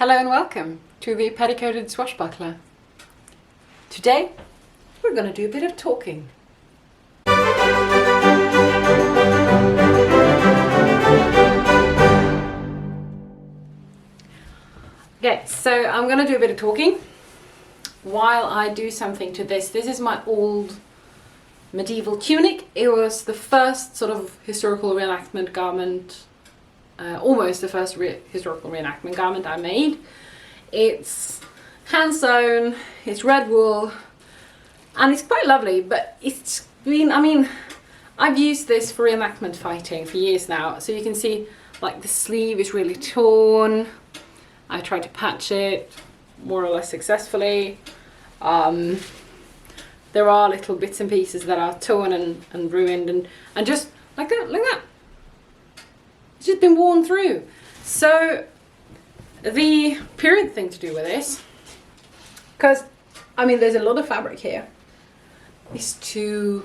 Hello and welcome to the Petticoated Swashbuckler. Today we're going to do a bit of talking. Okay, so I'm going to do a bit of talking while I do something to this. This is my old medieval tunic. It was the first sort of historical reenactment garment, almost the first historical reenactment garment I made. It's hand sewn, it's red wool, and it's quite lovely, but it's been, I've used this for reenactment fighting for years now. So you can see like the sleeve is really torn. I tried to patch it more or less successfully. There are little bits and pieces that are torn and ruined and just like that, look at that. It's just been worn through. So the period thing to do with this, because there's a lot of fabric here, is to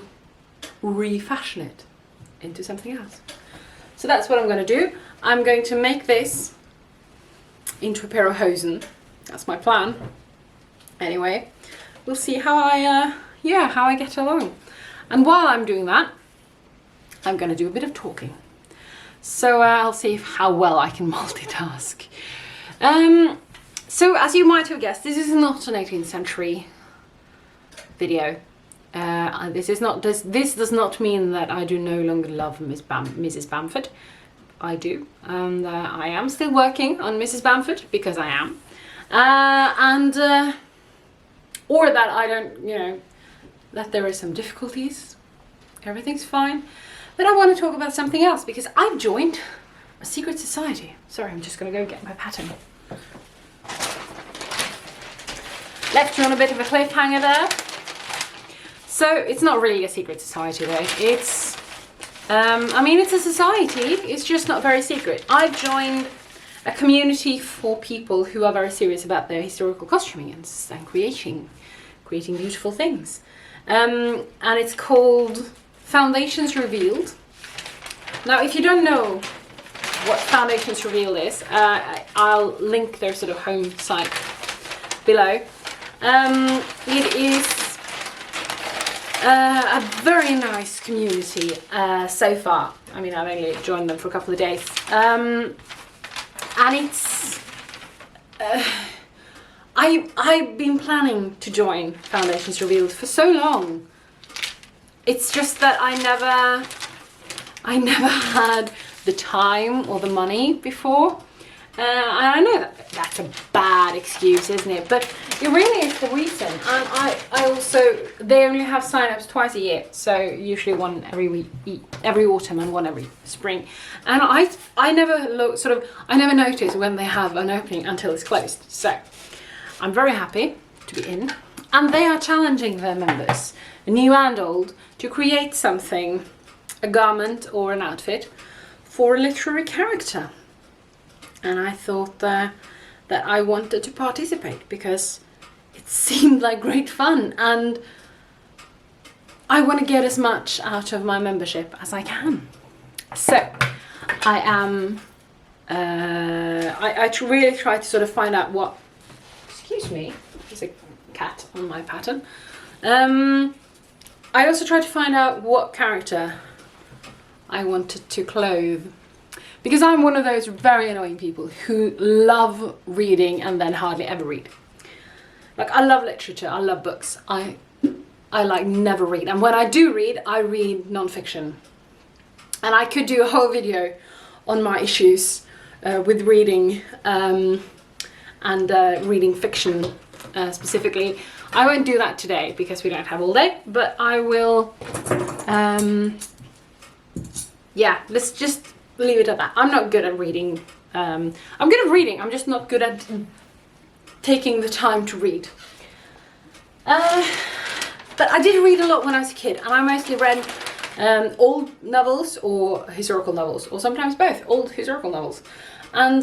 refashion it into something else. So that's what I'm going to do. I'm going to make this into a pair of hosen. That's my plan. Anyway, we'll see how I get along. And while I'm doing that, I'm going to do a bit of talking. So I'll see how well I can multitask. So as you might have guessed, this is not an 18th century video. This does not mean that I do no longer love Mrs. Bamford. I do, and I am still working on Mrs. Bamford because I am, or that I don't, that there are some difficulties. Everything's fine. But I want to talk about something else because I've joined a secret society. Sorry, I'm just going to go get my pattern. Left you on a bit of a cliffhanger there. So it's not really a secret society though. It's, it's a society. It's just not very secret. I've joined a community for people who are very serious about their historical costuming and creating beautiful things. And it's called Foundations Revealed. Now, if you don't know what Foundations Revealed is, I'll link their sort of home site below. It is a very nice community so far. I've only joined them for a couple of days. And it's... I've been planning to join Foundations Revealed for so long. It's just that I never had the time or the money before. I know that's a bad excuse, isn't it? But it really is the reason. And they only have sign-ups twice a year, so usually one every autumn and one every spring. And I never notice when they have an opening until it's closed. So I'm very happy to be in, and they are challenging their members, new and old, to create something, a garment or an outfit, for a literary character. And I thought that I wanted to participate because it seemed like great fun, and I want to get as much out of my membership as I can. So I am, I really try to sort of find out what, excuse me, there's a cat on my pattern. I also tried to find out what character I wanted to clothe, because I'm one of those very annoying people who love reading and then hardly ever read. Like, I love literature, I love books. I like never read, and when I do read, I read non-fiction. And I could do a whole video on my issues with reading and reading fiction specifically. I won't do that today because we don't have all day, but I will, let's just leave it at that. I'm not good at reading. I'm good at reading, I'm just not good at taking the time to read. But I did read a lot when I was a kid, and I mostly read old novels or historical novels, or sometimes both, old historical novels. And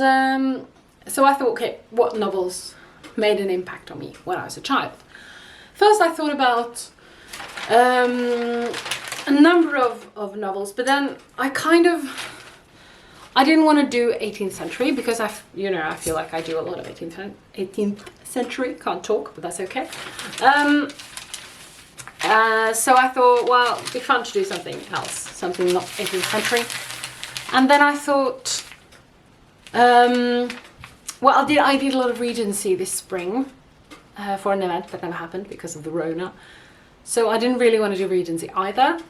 so I thought, okay, what novels made an impact on me when I was a child? First I thought about a number of novels, but then I I didn't want to do 18th century because I feel like I do a lot of 18th century. Can't talk, but that's okay. So I thought, well, it'd be fun to do something else, something not 18th century. And then I thought, well, I did a lot of Regency this spring for an event that never happened because of the Rona. So I didn't really want to do Regency either.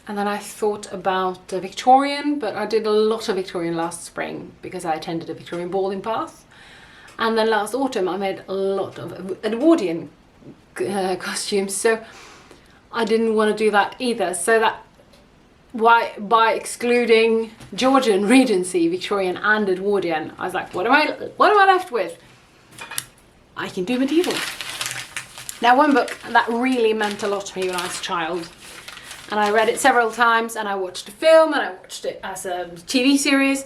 And then I thought about Victorian, but I did a lot of Victorian last spring because I attended a Victorian ball in Bath. And then last autumn I made a lot of Edwardian costumes, so I didn't want to do that either. So that by excluding Georgian, Regency, Victorian and Edwardian, I was like, what am I left with? I can do medieval. Now, one book that really meant a lot to me when I was a child, and I read it several times, and I watched the film, and I watched it as a TV series,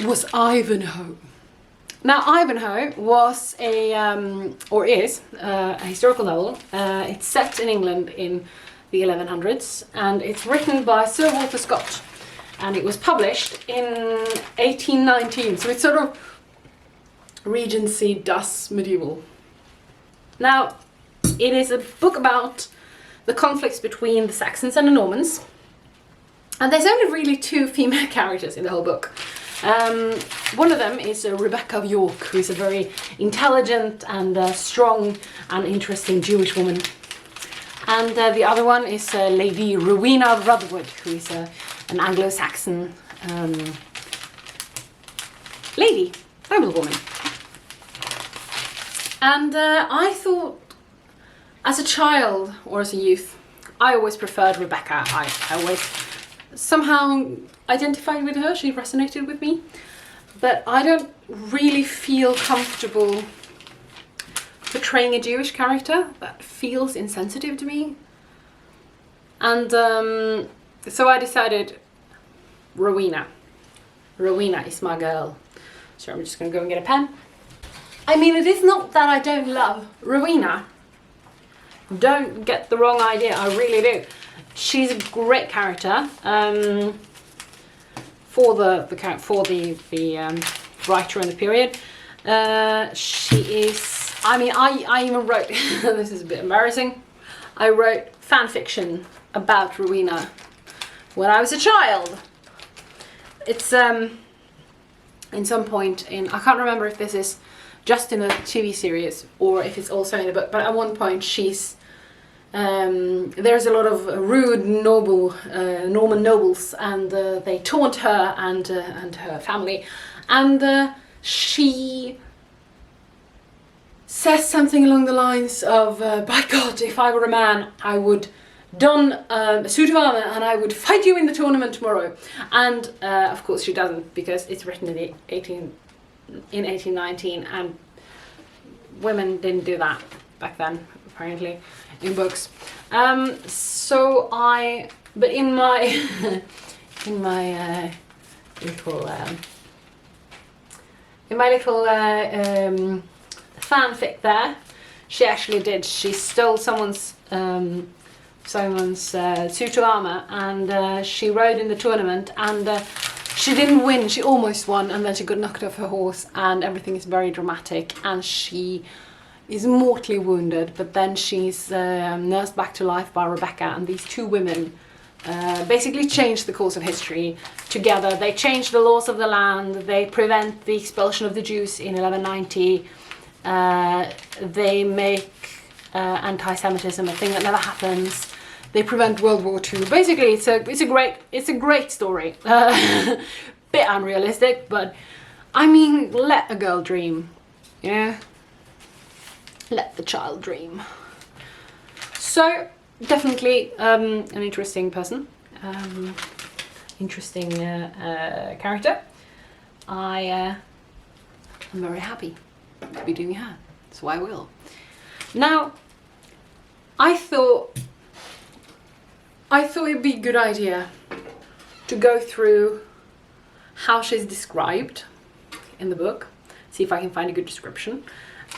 was Ivanhoe. Now, Ivanhoe was is a historical novel. It's set in England in the 1100s, and it's written by Sir Walter Scott, and it was published in 1819. So it's sort of Regency das medieval. Now, it is a book about the conflicts between the Saxons and the Normans, and there's only really two female characters in the whole book. One of them is Rebecca of York, who is a very intelligent and strong and interesting Jewish woman. And the other one is Lady Rowena of Rotherwood, who is an anglo-saxon lady, noblewoman. And I thought, as a child or as a youth, I always preferred Rebecca. I always somehow identified with her, she resonated with me. But I don't really feel comfortable portraying a Jewish character that feels insensitive to me. And so I decided Rowena. Rowena is my girl. So I'm just going to go and get a pen. I mean, it is not that I don't love Rowena. Don't get the wrong idea, I really do. She's a great character for the writer in the period. She is. I mean, I even wrote. This is a bit embarrassing. I wrote fan fiction about Rowena when I was a child. It's in some point in, I can't remember if this is just in a TV series or if it's also in a book, but at one point she's there's a lot of rude Norman nobles, and they taunt her and her family, and she says something along the lines of, by God, if I were a man, I would don a suit of armour and I would fight you in the tournament tomorrow. And of course she doesn't, because it's written in 1819, and women didn't do that back then, apparently, in books. But in my little fanfic there, she actually did. She stole someone's suit of armor, and she rode in the tournament, and she didn't win. She almost won, and then she got knocked off her horse, and everything is very dramatic, and she is mortally wounded, but then she's nursed back to life by Rebecca, and these two women basically change the course of history together. They change the laws of the land, they prevent the expulsion of the Jews in 1190, they make anti-Semitism a thing that never happens, they prevent World War II. Basically, it's a great story. Bit unrealistic, but I mean, let a girl dream, yeah. Let the child dream. So definitely an interesting person, interesting character. I am very happy to be doing her, so I will. Now, I thought it'd be a good idea to go through how she's described in the book, see if I can find a good description,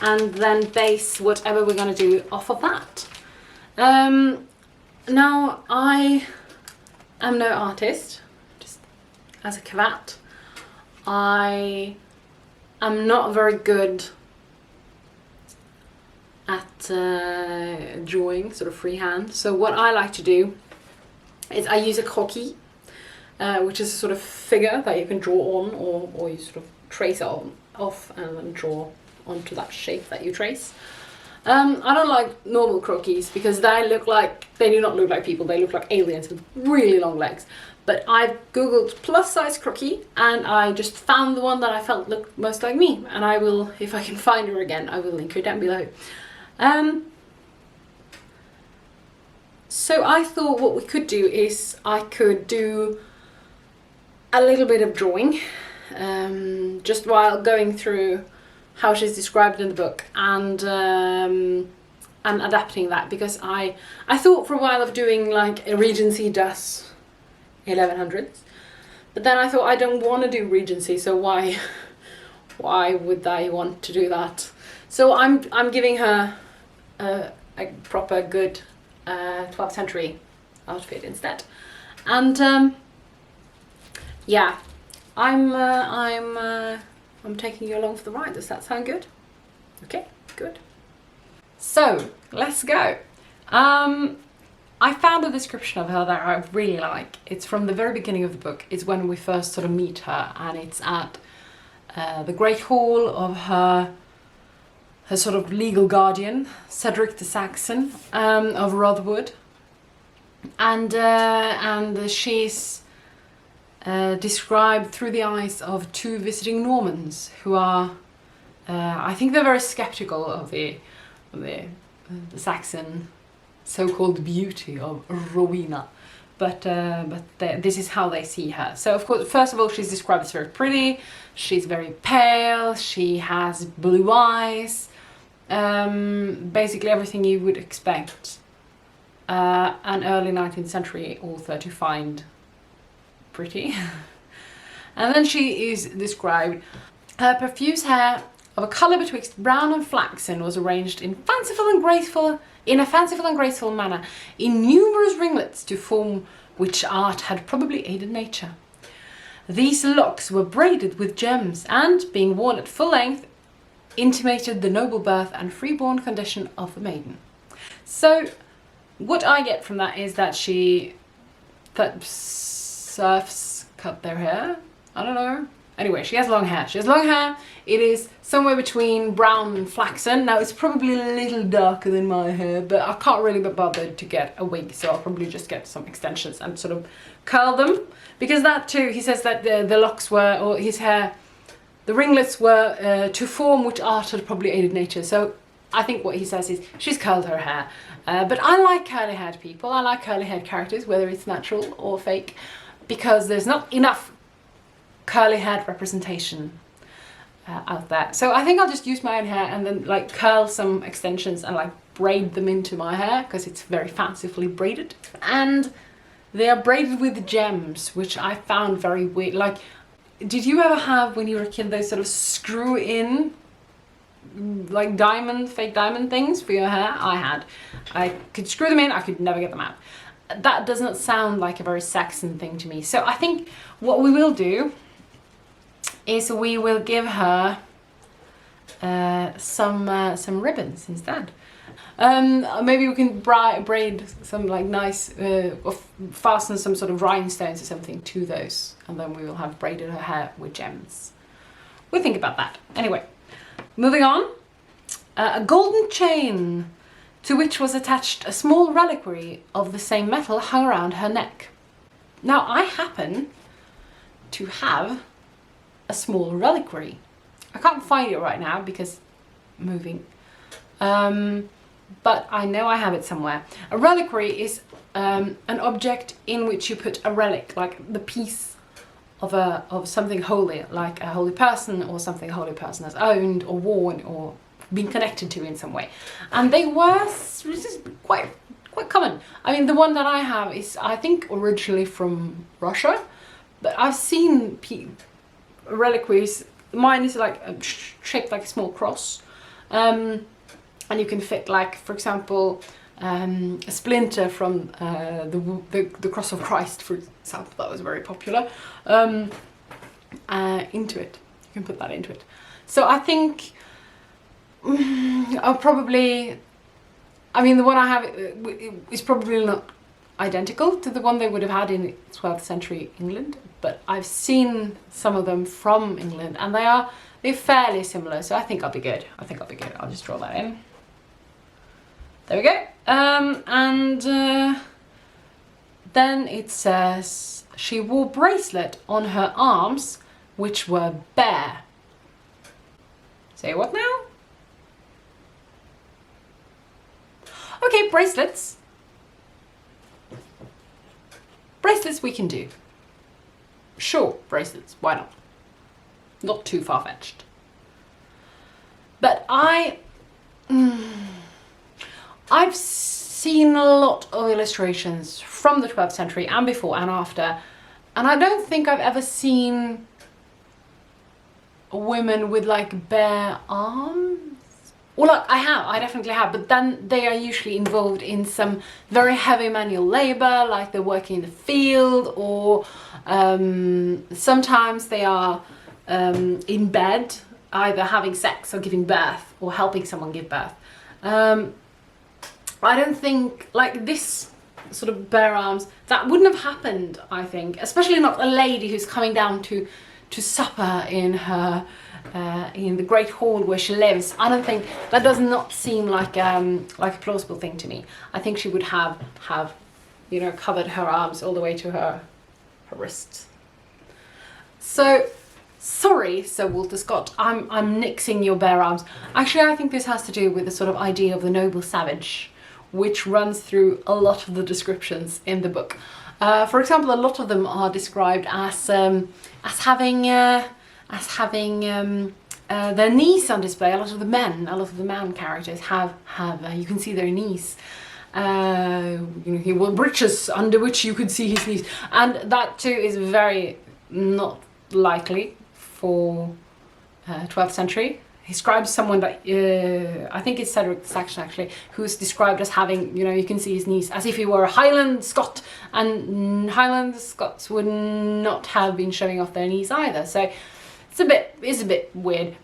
and then base whatever we're going to do off of that. Now, I am no artist, just as a caveat. I am not very good at drawing sort of freehand. So what I like to do is I use a croquis, which is a sort of figure that you can draw on, or you sort of trace it off and then draw onto that shape that you trace. I don't like normal croquis because they do not look like people, they look like aliens with really long legs. But I've googled plus size croquis and I just found the one that I felt looked most like me, and I will, if I can find her again, I will link her down below. So I thought what we could do is I could do a little bit of drawing, just while going through how she's described in the book, and adapting that, because I thought for a while of doing like a Regency does 1100s, but then I thought I don't want to do Regency, so why would I want to do that? So I'm giving her a proper good 12th century outfit instead, and yeah, I'm taking you along for the ride. Does that sound good? Okay, good. So let's go. I found a description of her that I really like. It's from the very beginning of the book. It's when we first sort of meet her, and it's at the Great Hall of her sort of legal guardian, Cedric the Saxon of Rotherwood, and she's described through the eyes of two visiting Normans who are, I think they're very skeptical of the Saxon so-called beauty of Rowena, but this is how they see her. So of course, first of all, she's described as very pretty. She's very pale. She has blue eyes. Basically everything you would expect an early 19th century author to find pretty. And then she is described. Her profuse hair of a colour betwixt brown and flaxen was arranged in a fanciful and graceful manner, in numerous ringlets to form which art had probably aided nature. These locks were braided with gems, and, being worn at full length, intimated the noble birth and freeborn condition of the maiden. So what I get from that is that serfs cut their hair. I don't know. Anyway, she has long hair. She has long hair. It is somewhere between brown and flaxen. Now, it's probably a little darker than my hair, but I can't really be bothered to get a wig, so I'll probably just get some extensions and sort of curl them. Because that too, he says that the locks were, or his hair, the ringlets were to form which art had probably aided nature. So I think what he says is she's curled her hair. But I like curly-haired people. I like curly-haired characters, whether it's natural or fake, because there's not enough curly-haired representation out there. So I think I'll just use my own hair and then like curl some extensions and like braid them into my hair, because it's very fancifully braided. And they are braided with gems, which I found very weird. Like, did you ever have, when you were a kid, those sort of screw in like fake diamond things for your hair? I had. I could screw them in, I could never get them out. That does not sound like a very Saxon thing to me. So I think what we will do is we will give her some ribbons instead. Maybe we can braid some like nice, or fasten some sort of rhinestones or something to those, and then we will have braided her hair with gems. We'll think about that. Anyway, moving on. A golden chain to which was attached a small reliquary of the same metal hung around her neck. Now, I happen to have a small reliquary. I can't find it right now because I'm moving. But I know I have it somewhere. A reliquary is an object in which you put a relic, like the piece of something holy, like a holy person, or something a holy person has owned or worn or been connected to in some way. And they were quite common. I mean, the one that I have is, I think, originally from Russia, but I've seen reliquaries. Mine is like shaped like a small cross, and you can fit, like, for example, a splinter from the cross of Christ, for example. That was very popular. into it. You can put that into it. So I think I'll probably, I mean, the one I have is probably not identical to the one they would have had in 12th century England, but I've seen some of them from England and they're fairly similar, so I think I'll be good. I'll just draw that in. There we go. Then it says she wore bracelet on her arms which were bare. Say what now? Okay, bracelets. Bracelets we can do. Sure, bracelets, why not? Not too far-fetched. But I've seen a lot of illustrations from the 12th century and before and after, and I don't think I've ever seen women with like bare arms. Well, look, I definitely have, but then they are usually involved in some very heavy manual labor, like they're working in the field, or sometimes they are in bed, either having sex or giving birth, or helping someone give birth. I don't think, like this sort of bare arms, that wouldn't have happened, I think, especially not a lady who's coming down to supper in her in the great hall where she lives. I don't think that does not seem like a plausible thing to me. I think she would have you know, covered her arms all the way to her wrists. So sorry, Sir Walter Scott, I'm nixing your bare arms. Actually, I think this has to do with the sort of idea of the noble savage, which runs through a lot of the descriptions in the book. For example, a lot of them are described as having their knees on display. A lot of the man characters have you can see their knees. You know, he wore breeches under which you could see his knees, and that too is very not likely for 12th century. He describes someone that, I think it's Cedric Saxon actually, who's described as having, you know, you can see his knees, as if he were a Highland Scot, and Highland Scots would not have been showing off their knees either. So it's a bit weird.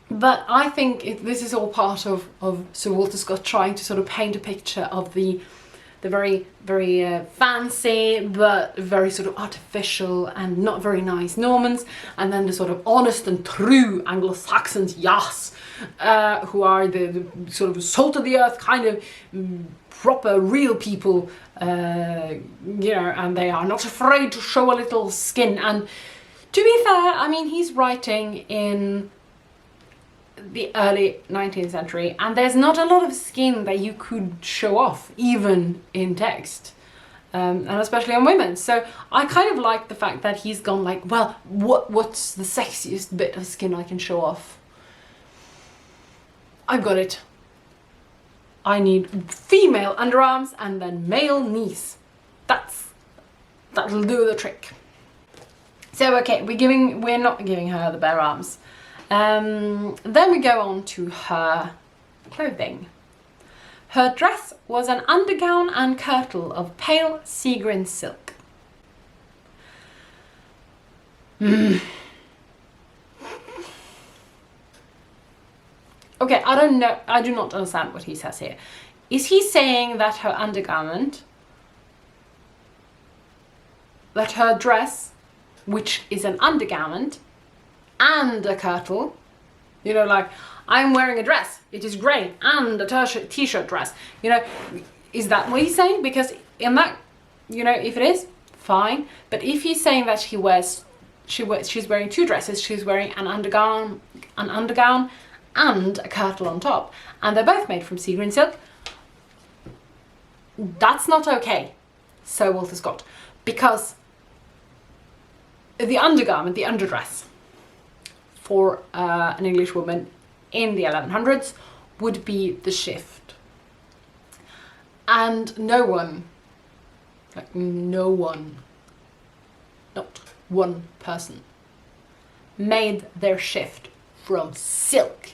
But I think this is all part of Sir Walter Scott trying to sort of paint a picture of the very, very fancy but very sort of artificial and not very nice Normans, and then the sort of honest and true Anglo-Saxons, yes, who are the sort of salt of the earth kind of proper real people, you know, and they are not afraid to show a little skin. And to be fair, I mean, he's writing in the early 19th century, and there's not a lot of skin that you could show off, even in text, and especially on women. So I kind of like the fact that he's gone like, well, what's the sexiest bit of skin I can show off? I've got it. I need female underarms and then male knees. That'll do the trick. So okay, we're not giving her the bare arms. Then we go on to her clothing. Her dress was an undergown and kirtle of pale sea-green silk. Okay, I don't know, I do not understand what he says here. Is he saying that her undergarment, that her dress, which is an undergarment and a kirtle, you know, like, I'm wearing a dress, it is grey, and a t-shirt dress, you know, is that what he's saying? Because in that, you know, if it is, fine, but if he's saying that she's wearing two dresses, she's wearing an undergown and a kirtle on top, and they're both made from sea green silk, that's not okay, Sir Walter Scott, because the undergarment, the underdress for an English woman in the 1100s would be the shift, and no one, not one person made their shift from silk.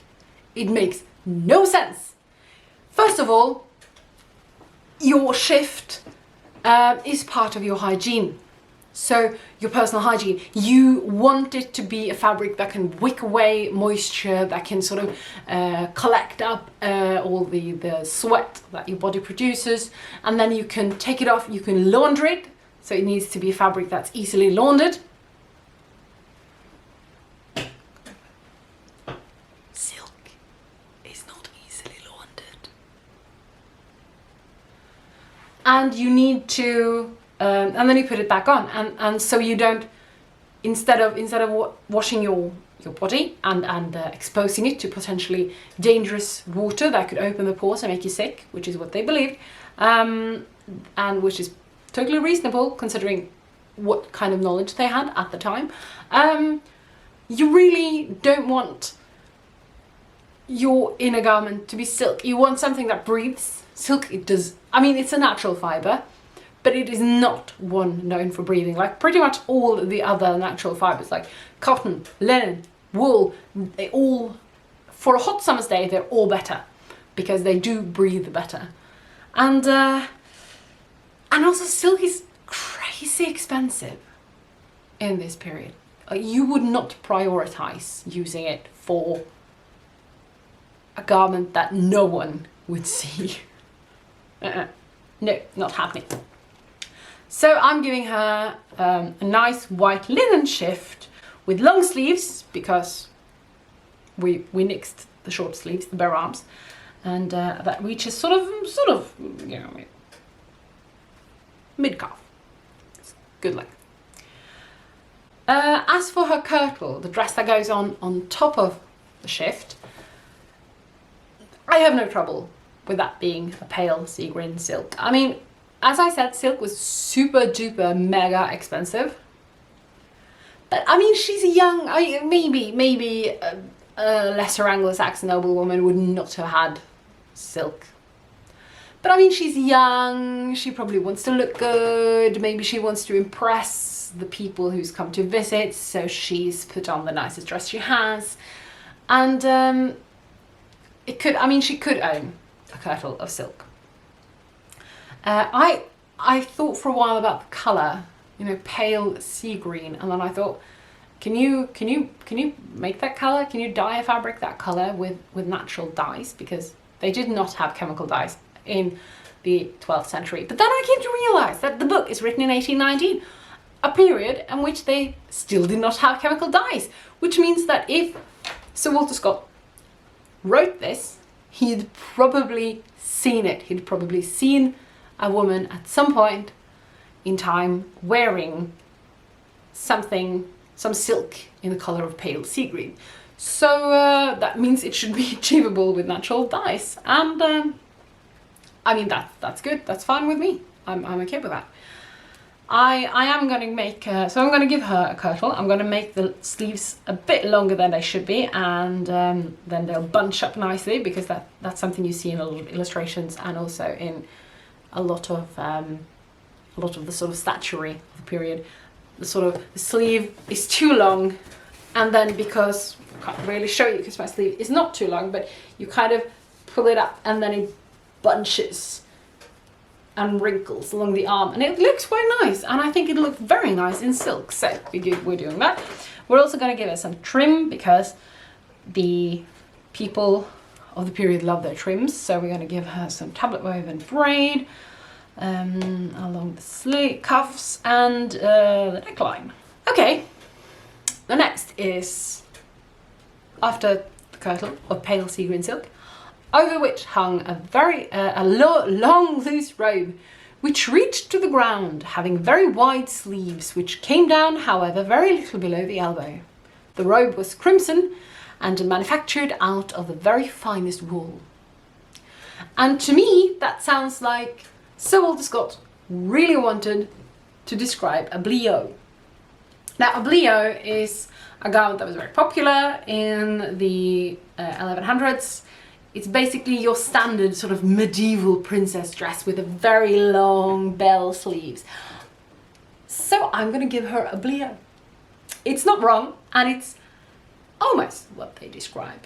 It makes no sense. First of all, your shift is part of your hygiene. So your personal hygiene, you want it to be a fabric that can wick away moisture, that can sort of collect up all the sweat that your body produces, and then you can take it off, you can launder it, so it needs to be a fabric that's easily laundered. Silk is not easily laundered. And you need to and then you put it back on, and so you don't, instead of washing your body and exposing it to potentially dangerous water that could open the pores and make you sick, which is what they believed, and which is totally reasonable considering what kind of knowledge they had at the time. You really don't want your inner garment to be silk. You want something that breathes. Silk, it does, I mean, it's a natural fiber, but it is not one known for breathing. Like pretty much all the other natural fibers, like cotton, linen, wool, they all, for a hot summer's day, they're all better because they do breathe better. And also silk is crazy expensive in this period. You would not prioritize using it for a garment that no one would see. No, not happening. So I'm giving her a nice white linen shift with long sleeves, because we nixed the short sleeves, the bare arms, and that reaches sort of, you know, mid calf. It's good length. As for her kirtle, the dress that goes on top of the shift, I have no trouble with that being a pale sea green silk. I mean, as I said, silk was super duper mega expensive. But I mean, she's a young, maybe a lesser Anglo-Saxon noblewoman would not have had silk. But I mean, she's young, she probably wants to look good, maybe she wants to impress the people who's come to visit, so she's put on the nicest dress she has. And she could own a kirtle of silk. I thought for a while about the colour, you know, pale sea green, and then I thought, can you make that colour? Can you dye a fabric that colour with natural dyes? Because they did not have chemical dyes in the 12th century. But then I came to realise that the book is written in 1819, a period in which they still did not have chemical dyes, which means that if Sir Walter Scott wrote this, he'd probably seen it. He'd probably seen a woman at some point in time wearing some silk in the colour of pale sea green. So that means it should be achievable with natural dyes. And I mean, that's good. That's fine with me. I'm okay with that. I am going to make, so I'm going to give her a kirtle. I'm going to make the sleeves a bit longer than they should be, and then they'll bunch up nicely, because that's something you see in a lot of illustrations, and also in a lot of the sort of statuary of the period. The sleeve is too long, and then, because I can't really show you because my sleeve is not too long, but you kind of pull it up and then it bunches and wrinkles along the arm, and it looks quite nice, and I think it looks very nice in silk. So we're doing that. We're also going to give it some trim, because the people of the period love their trims, so we're going to give her some tablet woven braid along the sleeve cuffs and the neckline. Okay, the next is, after the kirtle of pale sea green silk, over which hung a very long loose robe, which reached to the ground, having very wide sleeves, which came down, however, very little below the elbow. The robe was crimson and manufactured out of the very finest wool. And to me, that sounds like Sir Walter Scott really wanted to describe a bliot. Now, a bliot is a garment that was very popular in the 1100s. It's basically your standard sort of medieval princess dress with a very long bell sleeves. So I'm going to give her a bliot. It's not wrong, and it's almost what they describe.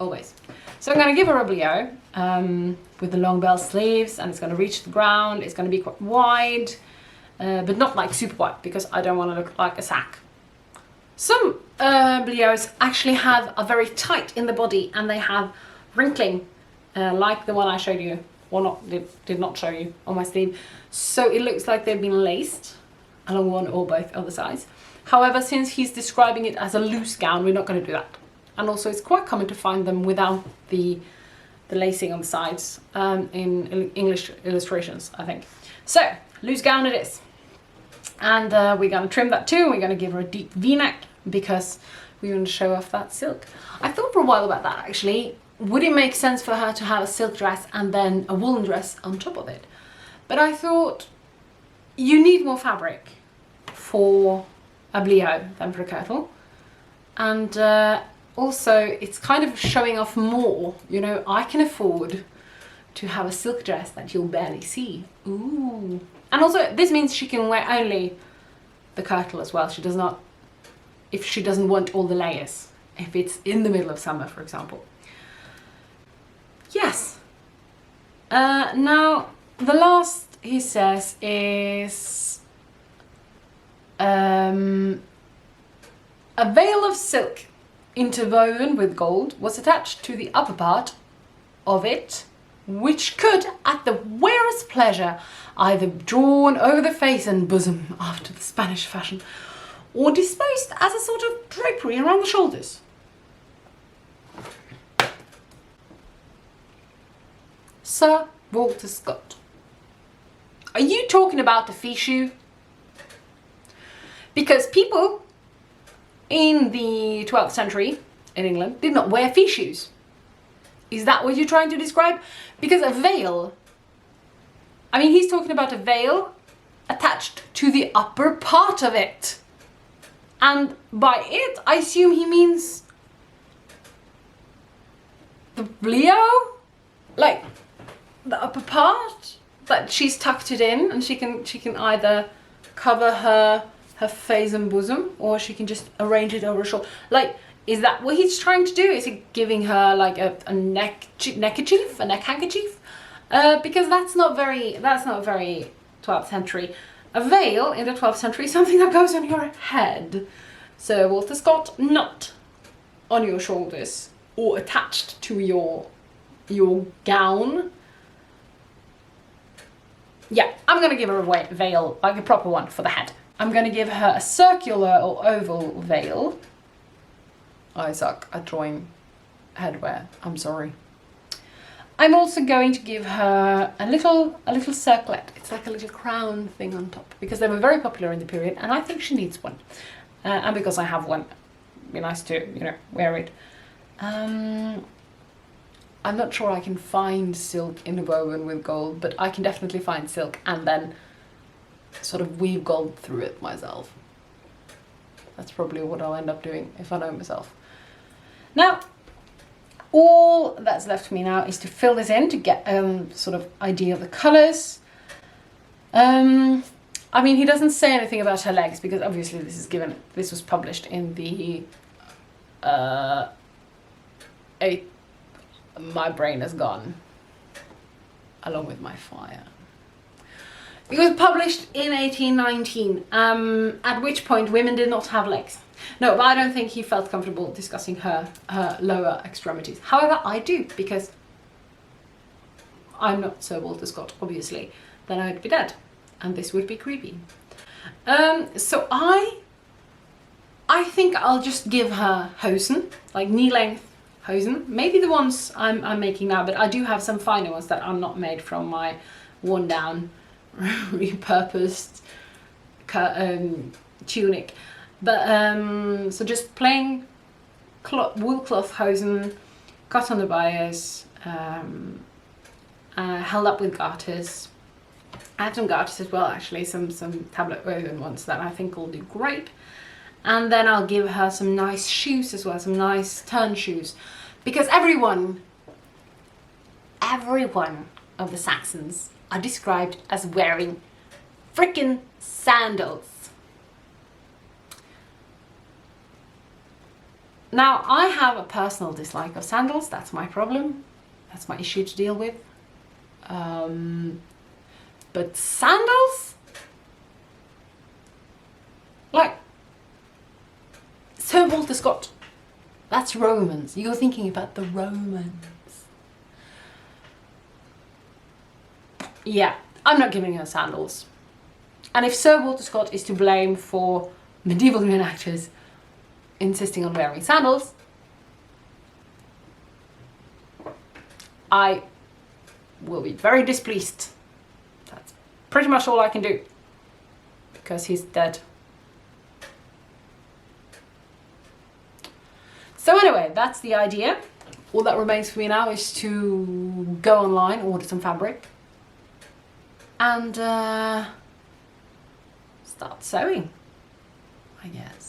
Always. So I'm going to give her a bliot with the long bell sleeves, and it's going to reach the ground. It's going to be quite wide, but not like super wide because I don't want to look like a sack. Some bleos actually have a very tight in the body and they have wrinkling, like the one I showed you, or not, did not show you on my sleeve. So it looks like they've been laced along one or both other sides. However, since he's describing it as a loose gown, we're not going to do that. And also it's quite common to find them without the lacing on the sides in English illustrations, I think. So, loose gown it is. And we're going to trim that too. We're going to give her a deep V-neck because we want to show off that silk. I thought for a while about that actually. Would it make sense for her to have a silk dress and then a woolen dress on top of it? But I thought you need more fabric for a bleo than for a kirtle. And also it's kind of showing off more. You know, I can afford to have a silk dress that you'll barely see. Ooh. And also this means she can wear only the kirtle as well. She does not, if she doesn't want all the layers, if it's in the middle of summer, for example. Yes. Now, the last he says is a veil of silk interwoven with gold was attached to the upper part of it, which could, at the wearer's pleasure, either drawn over the face and bosom after the Spanish fashion, or disposed as a sort of drapery around the shoulders. Sir Walter Scott. Are you talking about the fichu? Because people in the 12th century in England did not wear fichus. Is that what you're trying to describe? Because a veil, I mean, he's talking about a veil attached to the upper part of it. And by it, I assume he means the bleo? Like the upper part, that she's tucked it in and she can either cover her face and bosom, or she can just arrange it over her shoulder. Like, is that what he's trying to do? Is he giving her like a neckerchief, a neck handkerchief? Because that's not very 12th century. A veil in the 12th century is something that goes on your head. So Walter Scott, not on your shoulders or attached to your gown. Yeah, I'm gonna give her a veil, like a proper one for the head. I'm gonna give her a circular or oval veil. I suck at drawing headwear, I'm sorry. I'm also going to give her a little circlet. It's like a little crown thing on top, because they were very popular in the period and I think she needs one. And because I have one, it'd be nice to, you know, wear it. I'm not sure I can find silk interwoven with gold, but I can definitely find silk and then sort of weave gold through it myself. That's probably what I'll end up doing if I know myself. Now, all that's left for me now is to fill this in to get sort of idea of the colours. I mean, he doesn't say anything about her legs because obviously this was published in the my brain is gone along with my fire. It was published in 1819, at which point women did not have legs. No, but I don't think he felt comfortable discussing her lower extremities. However, I do, because I'm not Sir Walter Scott, obviously. Then I'd be dead, and this would be creepy. So I think I'll just give her hosen, like knee-length hosen. Maybe the ones I'm making now, but I do have some finer ones that are not made from my worn-down, repurposed tunic. But so just plain wool cloth hosen, cut on the bias, held up with garters. I have some garters as well, actually, some tablet woven ones that I think will do great. And then I'll give her some nice shoes as well, some nice turn shoes, because everyone of the Saxons are described as wearing frickin' sandals. Now, I have a personal dislike of sandals. That's my problem. That's my issue to deal with. But sandals? Like, Sir Walter Scott, that's Romans. You're thinking about the Romans. Yeah, I'm not giving her sandals. And if Sir Walter Scott is to blame for medieval reenactors insisting on wearing sandals, I will be very displeased. That's pretty much all I can do, because he's dead. So anyway, that's the idea. All that remains for me now is to go online, order some fabric, and start sewing, I guess.